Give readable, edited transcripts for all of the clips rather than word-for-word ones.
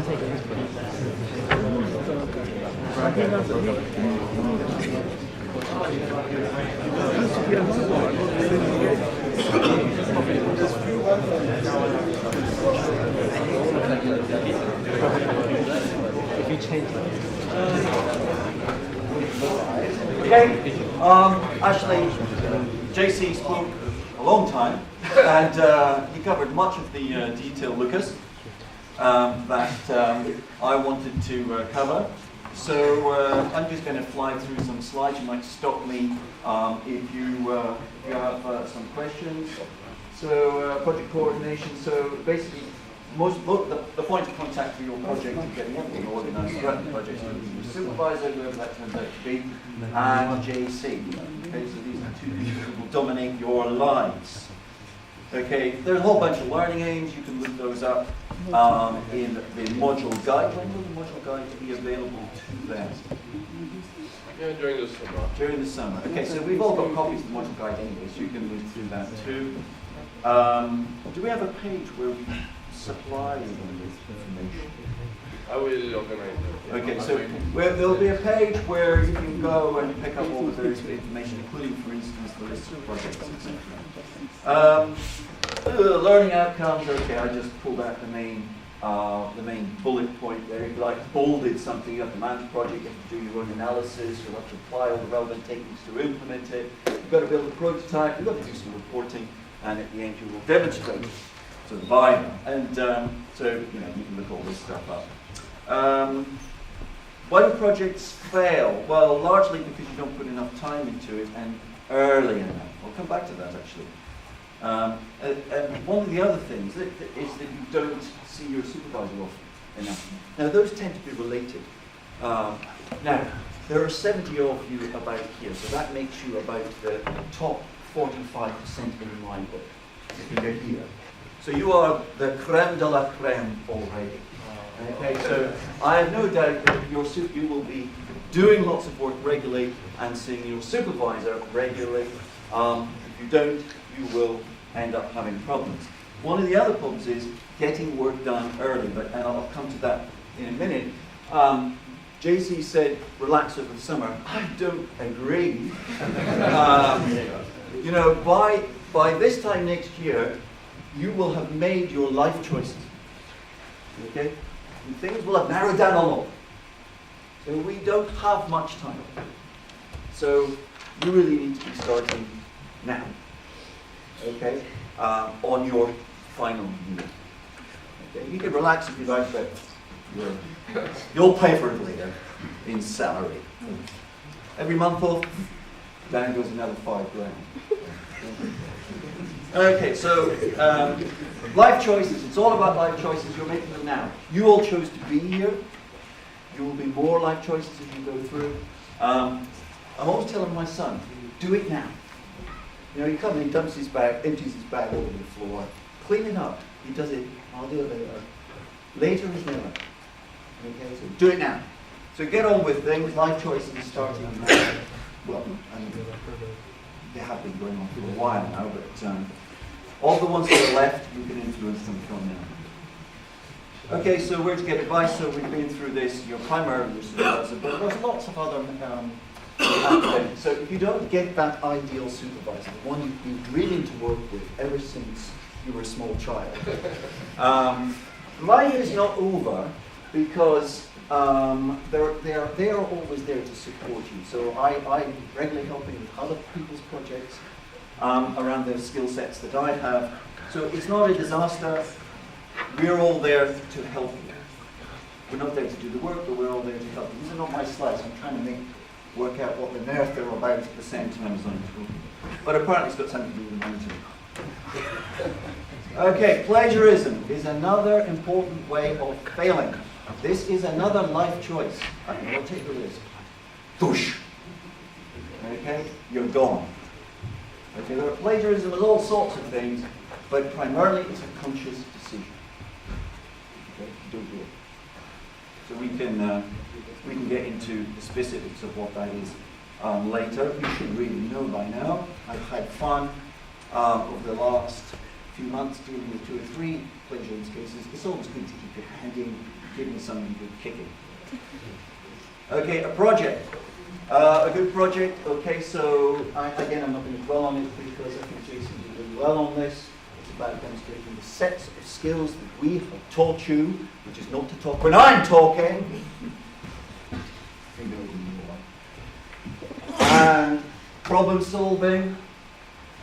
If you change Okay, actually, JC spoke a long time, and he covered much of the detail, Lucas, that I wanted to cover. So I'm just going to fly through some slides. You might stop me if you have some questions. So project coordination. So basically, the point of contact for your project is getting everything organised throughout the project, including your supervisor, whoever that turns out to be, and JC. Okay, so these are two people who will dominate your lives. Okay, there's a whole bunch of learning aims. You can look those up in the module guide. When will the module guide be available to them? Yeah, during the summer. During the summer. Okay, so we've all got copies of the module guide anyway, so you can look through that too. Do we have a page where we supply you with information? I will organize it. Okay, so there'll be a page where you can go and pick up all the various information, including, for instance, the list of projects, etc. Learning outcomes. Okay, I just pulled out the main bullet point there. If you like bolded something, you have to manage the project, you have to do your own analysis, you'll have to apply all the relevant techniques to implement it. You've got to build a prototype, you've got to do some reporting, and at the end you will demonstrate to the buyer. And so you can look all this stuff up. Why do projects fail? Well, largely because you don't put enough time into it and early enough. I'll come back to that actually. And one of the other things is that you don't see your supervisor often enough. Now, those tend to be related. Now, there are 70 of you about here, so that makes you about the top 45% in my book, if you get here. So you are the creme de la creme already. Okay, so I have no doubt that you will be doing lots of work regularly and seeing your supervisor regularly. If you don't, you will end up having problems. One of the other problems is getting work done early, and I'll come to that in a minute. JC said, relax over the summer. I don't agree. By this time next year, you will have made your life choices. Okay? And things will have narrowed down a lot. So we don't have much time. So you really need to be starting now. Okay? On your final year. Okay? You can relax if you like, but you'll pay for it later in salary. Every month off, down goes another £5,000. Okay, so life choices. It's all about life choices. You're making them now. You all chose to be here. You will be more life choices as you go through. I'm always telling my son, do it now. He comes and he dumps his bag, empties his bag all over the floor. Clean it up. He does it. I'll do it later. Later is never. Okay, so do it now. So get on with things. Life choices starting now. Well, they have been going on for a while now, but all the ones that are left, you can influence them from now. Okay, so where to get advice? So we've been through this. You're primarily your supervisor, but there's lots of other things. So if you don't get that ideal supervisor, the one you've been dreaming to work with ever since you were a small child, life is not over because they are always there to support you. So I'm regularly helping with other people's projects around the skill sets that I have. So it's not a disaster. We're all there to help you. We're not there to do the work, but we're all there to help you. These are not my slides. I'm trying to work out what the nerve they're about at the same time as I'm talking. But apparently it's got something to do with mine too. Okay, plagiarism is another important way of failing. This is another life choice. Okay, I'll take the risk. Push. Okay, you're gone. Okay, there are plagiarism with all sorts of things, but primarily it's a conscious decision. Okay, don't do it. So we can get into the specifics of what that is later. You should really know by now. I've had fun over the last few months dealing with 2 or 3 plagiarism cases. It's always good to keep your hand in give me some good kicking. Okay, a project. A good project. Okay, so again, I'm not going to dwell on it because I think Jason did really well on this. It's about demonstrating the sets of skills that we have taught you, which is not to talk when I'm talking. And problem solving,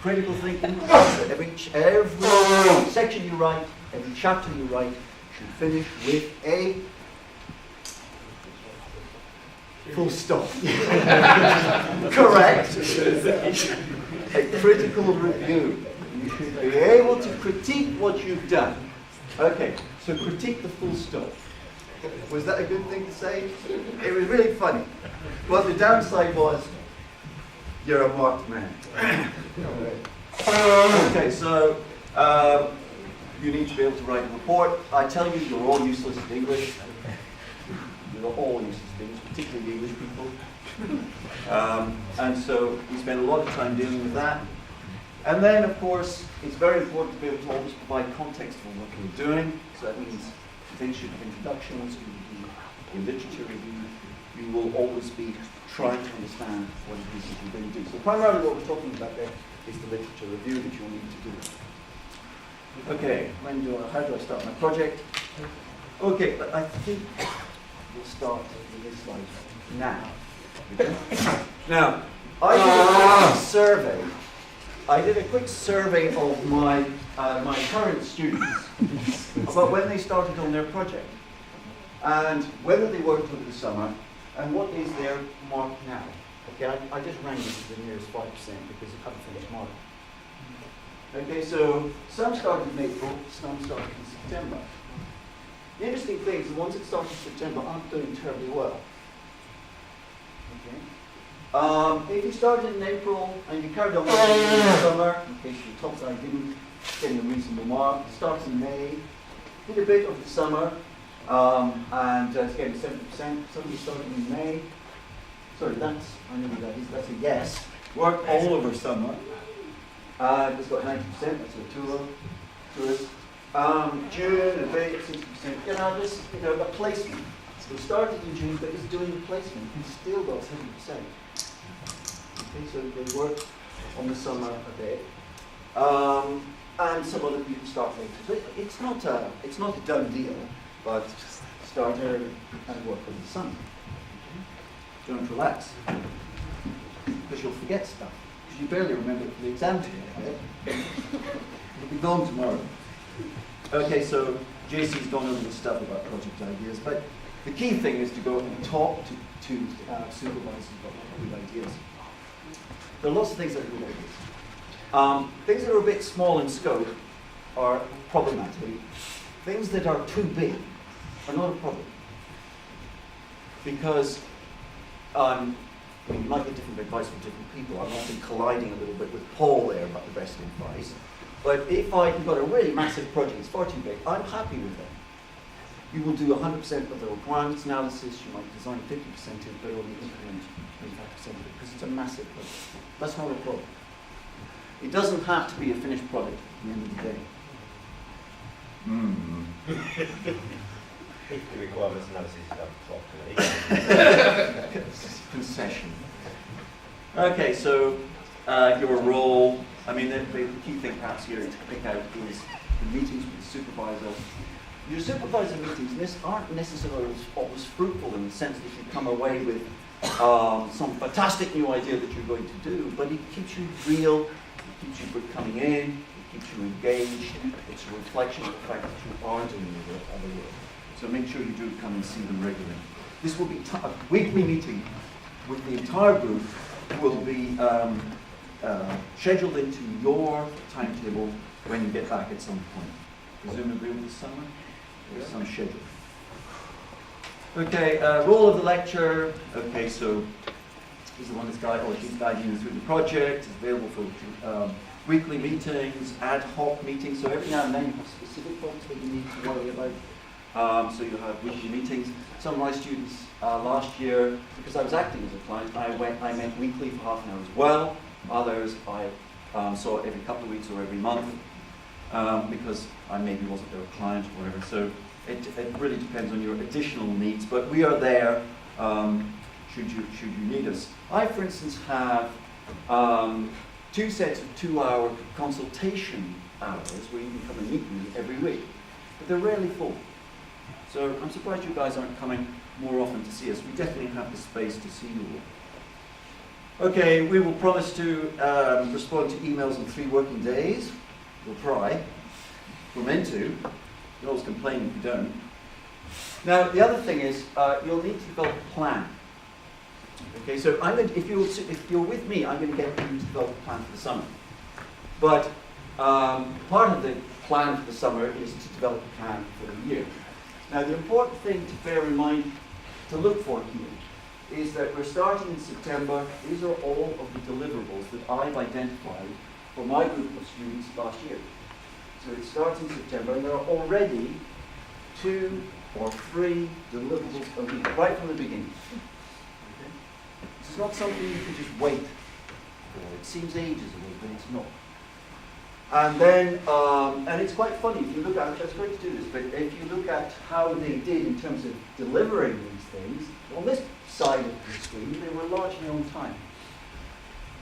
critical thinking. Every section you write, every chapter you write should finish with a full stop. Correct. A critical review. You should be able to critique what you've done. Okay, so critique the full stop. Was that a good thing to say? It was really funny. But the downside was, you're a marked man. Okay, so you need to be able to write a report. I tell you, you're all useless at English. You're all useless at English, particularly the English people. And so we spend a lot of time dealing with that. And then, of course, it's very important to be able to always provide context for what you're doing. So that means things should have introductions, your literature review. You will always be trying to understand what it is that you're going to do. So primarily what we're talking about there is the literature review that you'll need to do. Okay, how do I start my project? Okay, but I think we'll start with this slide now. Now, I did a quick survey of my current students about when they started on their project and whether they worked over the summer and what is their mark now. Okay, I just ran this to the nearest 5% because I haven't finished marking. Okay, so some started in April, some started in September. The interesting thing is the ones that started in September aren't doing terribly well. Okay. If you started in April and you carried on in the summer, in case you thought I didn't get a reasonable mark, started in May, did a bit over the summer, and it's getting 70%. Somebody started in May. Sorry, I know what that is. That's a yes. Worked all over summer. It's got 90%. That's a tourist. June, a bit, 60%. A placement. So started in June, but is doing a placement and still got 70%. Okay, so they work on the summer a bit. And some other people start later. So it's not a done deal, but start early and work on the summer. Okay. Don't relax, because you'll forget stuff. Because you barely remember it for the exam today. Right? It'll be gone tomorrow. Okay, so JC's gone over the stuff about project ideas, but the key thing is to go and talk to supervisors about good ideas. There are lots of things that are good ideas. Things that are a bit small in scope are problematic. Things that are too big are not a problem. Because you might get different advice from different people. I'm often colliding a little bit with Paul there about the best advice. But if you've got a really massive project, it's far too big, I'm happy with that. You will do 100% of the requirements analysis, you might design 50% of it, but only implement 25% of it, because it's a massive project. That's not a problem. It doesn't have to be a finished product at the end of the day. If the requirements analysis is done properly. Concession. Okay, so your role, the key thing perhaps here to pick out is the meetings with the supervisor. Your supervisor meetings aren't necessarily always fruitful in the sense that you come away with some fantastic new idea that you're going to do, but it keeps you real, it keeps you coming in, it keeps you engaged, it's a reflection of the fact that you are doing other work. So make sure you do come and see them regularly. This will be a weekly meeting with the entire group, will be scheduled into your timetable when you get back at some point. Presumably over the summer, there's some schedule. Okay, role of the lecturer. Okay, so he's the one that's she's guiding you through the project. It's available for weekly meetings, ad hoc meetings. So every now and then you have specific points that you need to worry about. So you'll have weekly meetings. Some of my students last year, because I was acting as a client, I met weekly for half an hour as well. Others I saw every couple of weeks or every month because I maybe wasn't their client or whatever. So It really depends on your additional needs, but we are there should you need us. I, for instance, have 2 sets of 2-hour consultation hours where you can come and meet me every week, but they're rarely full. So I'm surprised you guys aren't coming more often to see us. We definitely have the space to see you all. Okay, we will promise to respond to emails in 3 working days. We'll try. We're meant to. You always complain if you don't. Now, the other thing is, you'll need to develop a plan. Okay, so I'm going to, if you're with me, I'm going to get you to develop a plan for the summer. But part of the plan for the summer is to develop a plan for the year. Now, the important thing to bear in mind, to look for here, is that we're starting in September. These are all of the deliverables that I've identified for my group of students last year. So it starts in September, and there are already 2 or 3 deliverables a week, right from the beginning. Okay? This is not something you can just wait for. It seems ages away, but it's not. And then, and it's quite funny, if you look at, I was going to do this, but if you look at how they did in terms of delivering these things, on this side of the screen, they were largely on time.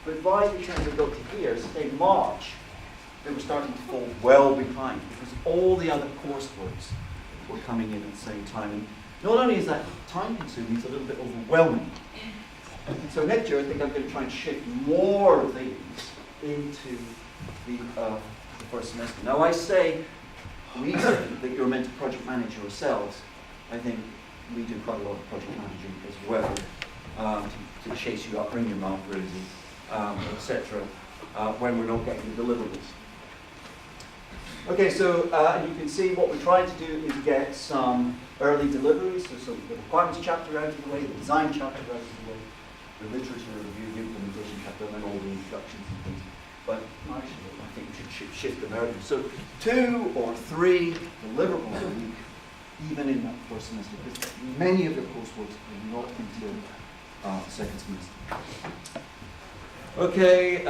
But by the time they got to here, say March, they were starting to fall well behind because all the other courseworks were coming in at the same time. And not only is that time consuming, it's a little bit overwhelming. And so next year, I think I'm going to try and shift more of these into the first semester. Now I say we say that you're meant to project manage yourselves. I think we do quite a lot of project managing as well to chase you up, bring your mouth rosy, etc. When we're not getting the deliverables. Okay, so you can see what we're trying to do is get some early deliveries, so the requirements chapter out of the way, the design chapter out of the way, the literature review, the implementation chapter, and then all the introductions and things. But actually, I think we should shift them earlier. So 2 or 3 deliverables a week, even in that first semester, because many of the courseworks are not until the second semester. Okay,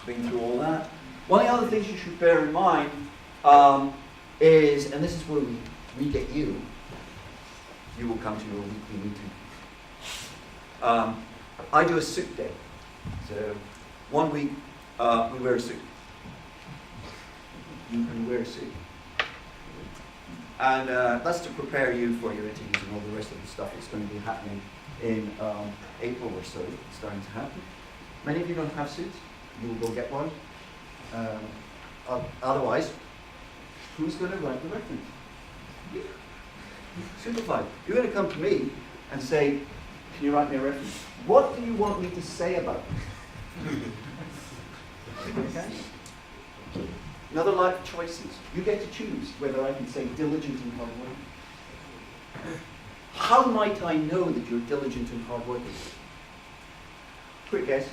been through all that. One of the other things you should bear in mind is, and this is where we get you will come to your weekly meeting. I do a suit day. So 1 week we wear a suit. You wear a suit. And that's to prepare you for your interviews and all the rest of the stuff that's going to be happening in April or so. It's starting to happen. Many of you don't have suits. You will go get one. Otherwise, who's going to write the reference? You. Simplified. You're going to come to me and say, can you write me a reference? What do you want me to say about it? Okay? Another life choices. You get to choose whether I can say diligent and hardworking. How might I know that you're diligent and hardworking? Quick guess.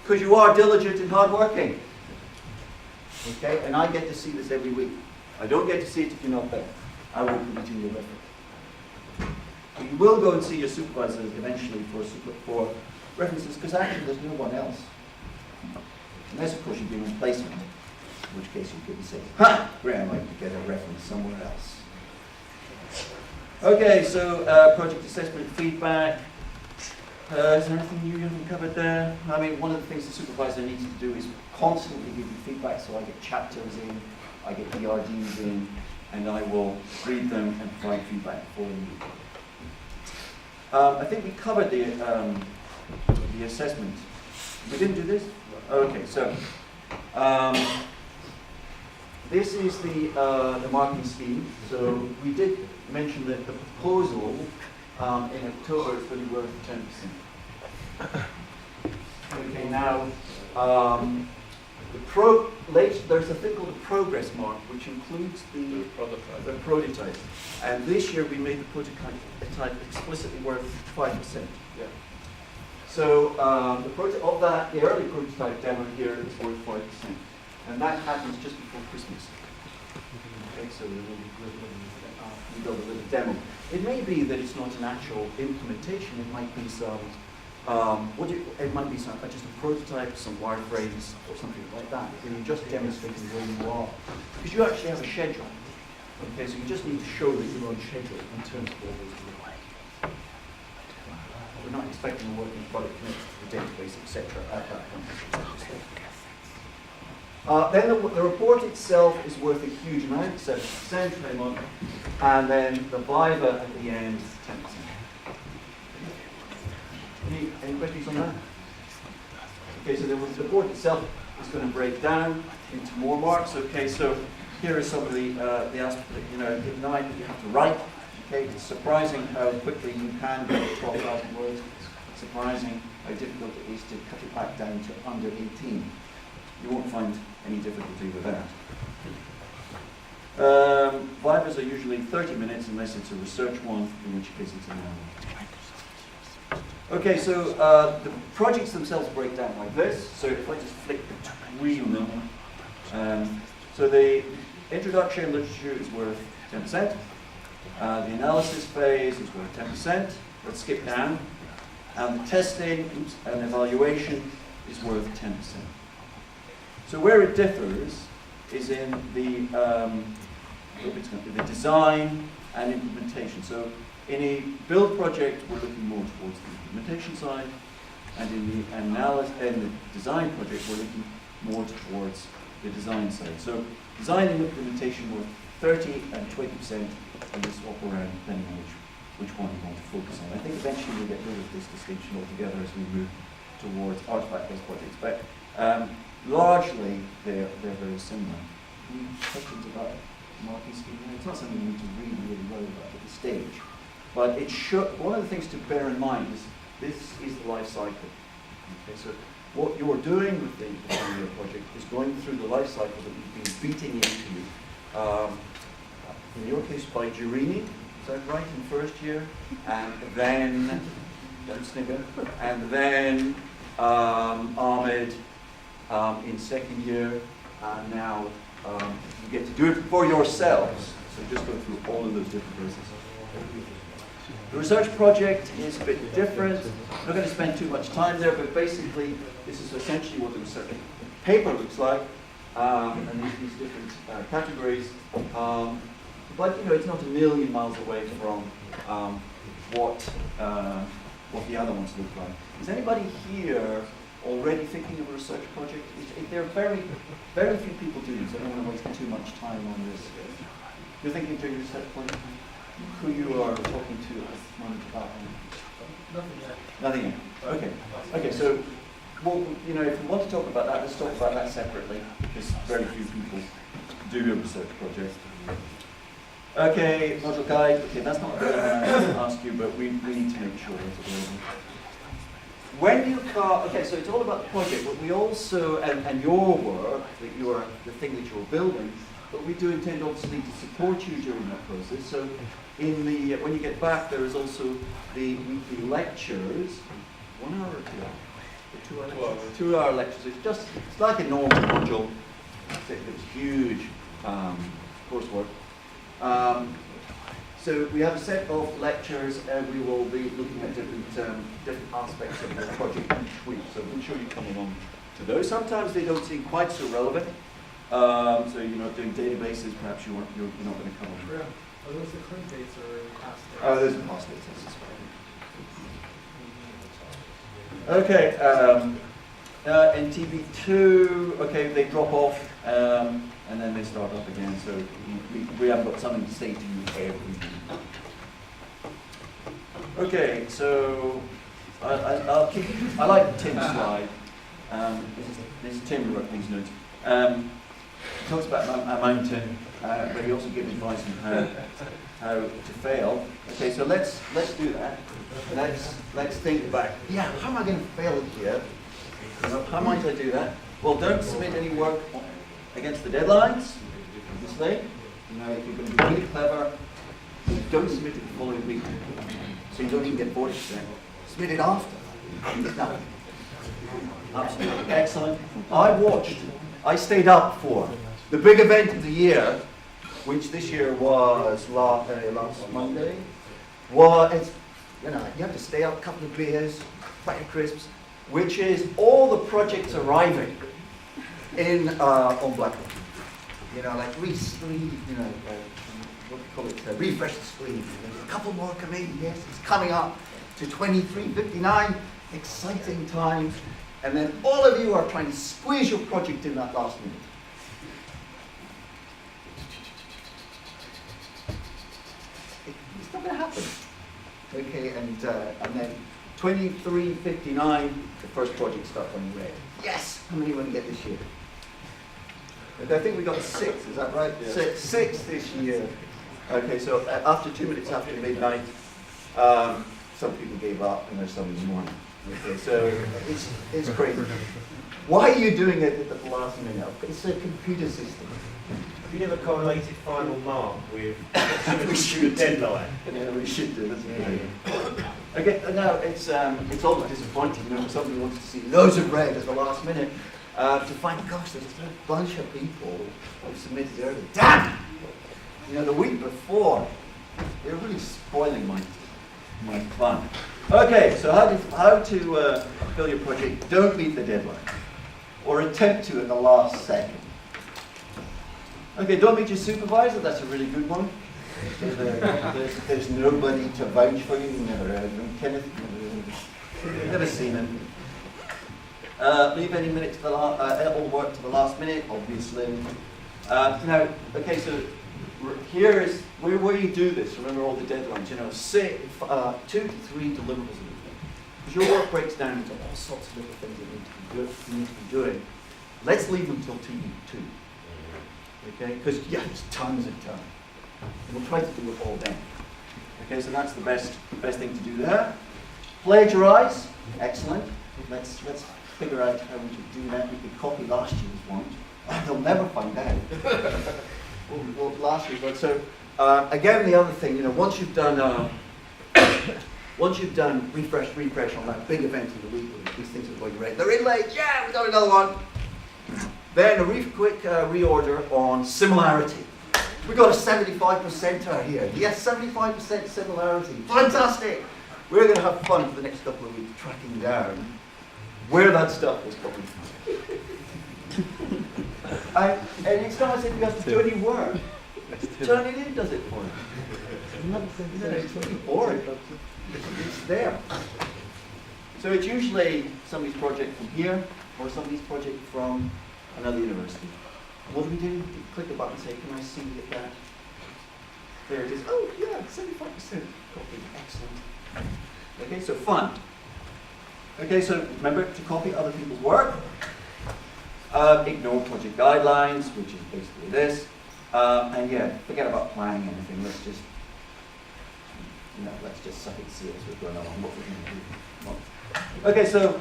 Because you are diligent and hardworking. Okay? And I get to see this every week. I don't get to see it if you're not there. I won't put it in your reference. You will go and see your supervisors eventually for references, because actually there's no one else. Unless, of course, you've been on placement, in which case you couldn't say, ha! Graeme, I could get a reference somewhere else. Okay, so project assessment feedback. Is there anything you haven't covered there? I mean, one of the things the supervisor needs to do is constantly give you feedback, so I get chapters in, I get ERDs in, and I will read them and provide feedback for you. I think we covered the assessment. We didn't do this? Okay, so this is the marking scheme. So we did mention that the proposal in October is going to be worth 10%. Okay, now there's a thing called a progress mark, which includes the prototype. And this year we made the prototype explicitly worth 5%. Yeah. So the early prototype demo here is worth 5%, and that happens just before Christmas. Okay, so we build a little demo. It may be that it's not an actual implementation. It might be some It might be just a prototype, some wireframes, or something like that. And you're just demonstrating where you are. Because you actually have a schedule. Okay, so you just need to show that you're on schedule in terms of all those deliveries. We're not expecting a working product connected to the database, etc. at that point. Then the report itself is worth a huge amount, 70% Fremont, and then the Viva at the end, 10%. Any questions on that? Okay, so the report itself is going to break down into more marks. Okay, so here are some of the aspects that, at night you have to write. Okay, it's surprising how quickly you can get 12,000 words. It's surprising how difficult it is to cut it back down to under 18. You won't find any difficulty with that. Vivas are usually 30 minutes unless it's a research one, in which case it's an hour. Okay, so the projects themselves break down like this. So if I just flick between them, so the introduction literature is worth 10%. The analysis phase is worth 10%. Let's skip down. And the testing and evaluation is worth 10%. So where it differs is in the design and implementation. So in a build project, we're looking more towards the implementation side, and in the analysis and the design project, we're looking more towards the design side. So design and implementation were 30 and 20%, and we swap around depending on which one you want to focus on. I think eventually we'll get rid of this distinction altogether as we move towards artifact-based projects, but largely they're very similar. Any questions about marking scheme? It's not something you need to really worry about at this stage. But one of the things to bear in mind is this is the life cycle. Okay, so what you're doing with the final year project is going through the life cycle that you've been beating into. In your case, by Giurini, is that right, in first year? And then, don't snigger, and then Ahmed in second year, and now you get to do it for yourselves. So just go through all of those different processes. The research project is a bit different. I'm not going to spend too much time there, but basically this is essentially what the research paper looks like, and these different categories. But it's not a million miles away from what the other ones look like. Is anybody here already thinking of a research project? There are very, very few people doing this. I don't want to waste too much time on this. You're thinking of doing a research project? Who you are talking to at this moment about? Nothing yet. Nothing yet. Okay. Okay. So, well, if we want to talk about that, let's talk about that separately, because very few people do a research project. Okay, module guide. Okay, that's not what I ask you, but we need to make sure it's available. When you okay, so it's all about the project, but we also, and your work, the thing that you're building, but we do intend obviously to support you during that process. So when you get back, there is also the weekly lectures, 1 hour or 2 hours? 2 hour lectures. 2 hour lectures. It's like a normal module. It's huge coursework. So we have a set of lectures, and we will be looking at different aspects of the project each week. So make sure you come along to those. Sometimes they don't seem quite so relevant. So you're not doing databases. Perhaps you're not going to come along. Yeah. Are those the current dates or past dates? Oh, those are past dates. Okay. NTV2. Okay, they drop off. And then they start up again, so we haven't got something to say to you every week. Okay, so I like Tim's slide. This is Tim who wrote these notes. He talks about a mountain, but he also gives advice on how to fail. Okay, so let's do that. Let's think back. Yeah, how am I going to fail here? How might I do that? Well, don't submit any work against the deadlines, obviously. If you're going to be really clever, don't submit it the following week, so you don't even get 40%. Submit it after. Nothing. Absolutely excellent. I stayed up for the big event of the year, which this year was last Monday. You have to stay up, a couple of beers, packet of crisps, which is all the projects arriving in on Blackpool. You know, like re-sleeve, you know, what do you call it? Refresh the sleeve. There's a couple more coming. Yes, it's coming up to 23:59. Exciting times. And then all of you are trying to squeeze your project in that last minute. It's not going to happen. Okay, and then 23:59, the first project starts on red. Yes! How many are going to get this year? I think we got 6, is that right? Yes. Six this year. Okay, so after 2 minutes after midnight, some people gave up and there's some in the morning. Okay, so it's crazy. Why are you doing it at the last minute? It's a computer system. Have you never correlated final mark with We should deadline? Yeah, we should do this. Okay, now it's almost disappointing, you know, when somebody wants to see loads of red at the last minute, to find, gosh, there's a bunch of people who submitted early. Damn! You know, the week before, they're really spoiling my fun. Okay, so how to fill your project? Don't meet the deadline, or attempt to at the last second. Okay, don't meet your supervisor. That's a really good one. So there's nobody to vouch for you. You never heard of him. Kenneth, never seen him. Leave any minute to the all work to the last minute, obviously. Now, okay, so here is where you do this. Remember all the deadlines. You know, 2 to 3 deliverables a week. Because your work breaks down into all sorts of little things that you need to be doing. Let's leave them till 2. Okay, because yeah, there's tons of time. And we'll try to do it all then. Okay, so that's the best thing to do there. Plagiarize, excellent. Let's figure out how we could do that. We could copy last year's one. They'll never find out. well, last year's one. So again, the other thing, you know, once you've done refresh on that big event of the week, these things are going great. They're in late. Yeah, we got another one. Then a quick reorder on similarity. We got a 75% here. Yes, 75% similarity. Fantastic! We're going to have fun for the next couple of weeks tracking down where that stuff was coming from. And it's not as if you have to do any work. Turn it in does it for you. It's really boring. It's there. So it's usually somebody's project from here or somebody's project from another university. What do? You click a button and say, can I see that? There it is. Oh yeah, 75% copy. Excellent. Okay, so fun. Okay, so remember to copy other people's work. Ignore project guidelines, which is basically this. And yeah, forget about planning anything. Let's just suck it and see as we're going along. What we're going to do. Okay, so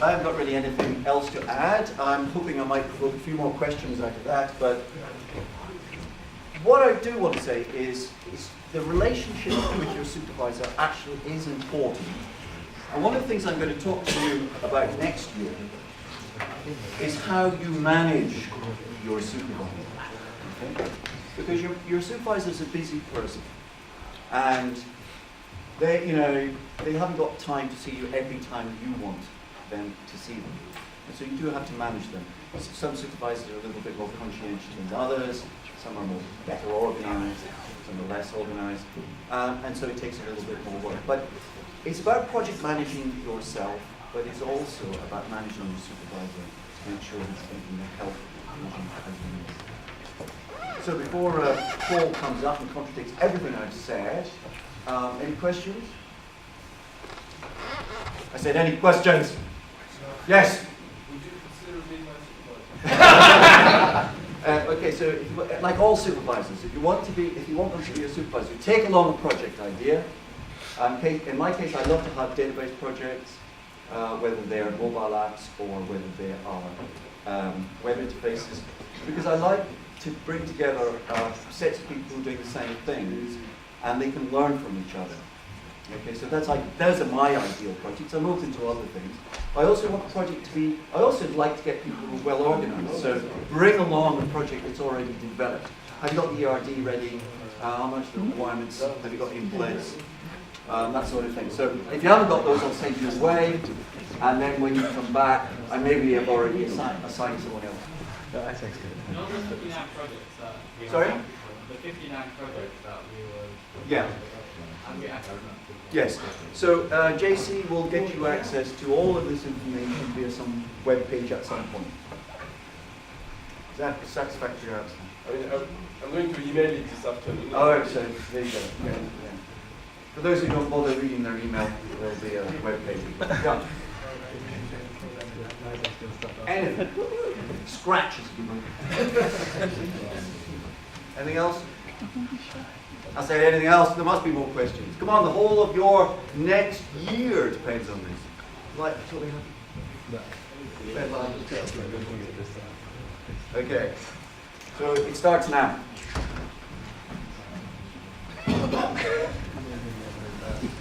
I haven't got really anything else to add. I'm hoping I might provoke a few more questions out of that, but what I do want to say is the relationship with your supervisor actually is important. And one of the things I'm going to talk to you about next year is how you manage your supervisor. Okay? Because your supervisor is a busy person, and they haven't got time to see you every time you want them to see them. And so you do have to manage them. Some supervisors are a little bit more conscientious than others, some are better organised, some are less organised, and so it takes a little bit more work. But it's about project managing yourself, but it's also about managing your supervisor to make sure he's thinking the health as you. So before Paul comes up and contradicts everything I've said, any questions? I said, any questions? Yes? Would you consider being my supervisor? Okay, so like all supervisors, if you want them to be a supervisor, you take along a project idea. In my case, I love to have database projects, whether they are mobile apps or whether they are web interfaces, because I like to bring together sets of people who are doing the same things, and they can learn from each other. Okay, so those are my ideal projects. I'm open to other things. I also want the project to be, I also like to get people who are well organized. So bring along a project that's already developed. Have you got the ERD ready? How much the requirements have you got in place? that sort of thing. So if you haven't got those, I'll send you away, and then when you come back, I maybe have already assigned someone else. No, the 59 projects that we Sorry? had, the 59 projects that we were. Yeah. And we actually. Yes. So JC will get you access to all of this information via some web page at some point. Is that a satisfactory answer? I mean, I'm going to email it this afternoon. Oh, so there you go. Yeah. For those who don't bother reading their email, there'll be a web page. Yeah. Anything. Scratches. Anything else? I say anything else, there must be more questions. Come on, the whole of your next year depends on this. Like, totally happy? Okay. So it starts now.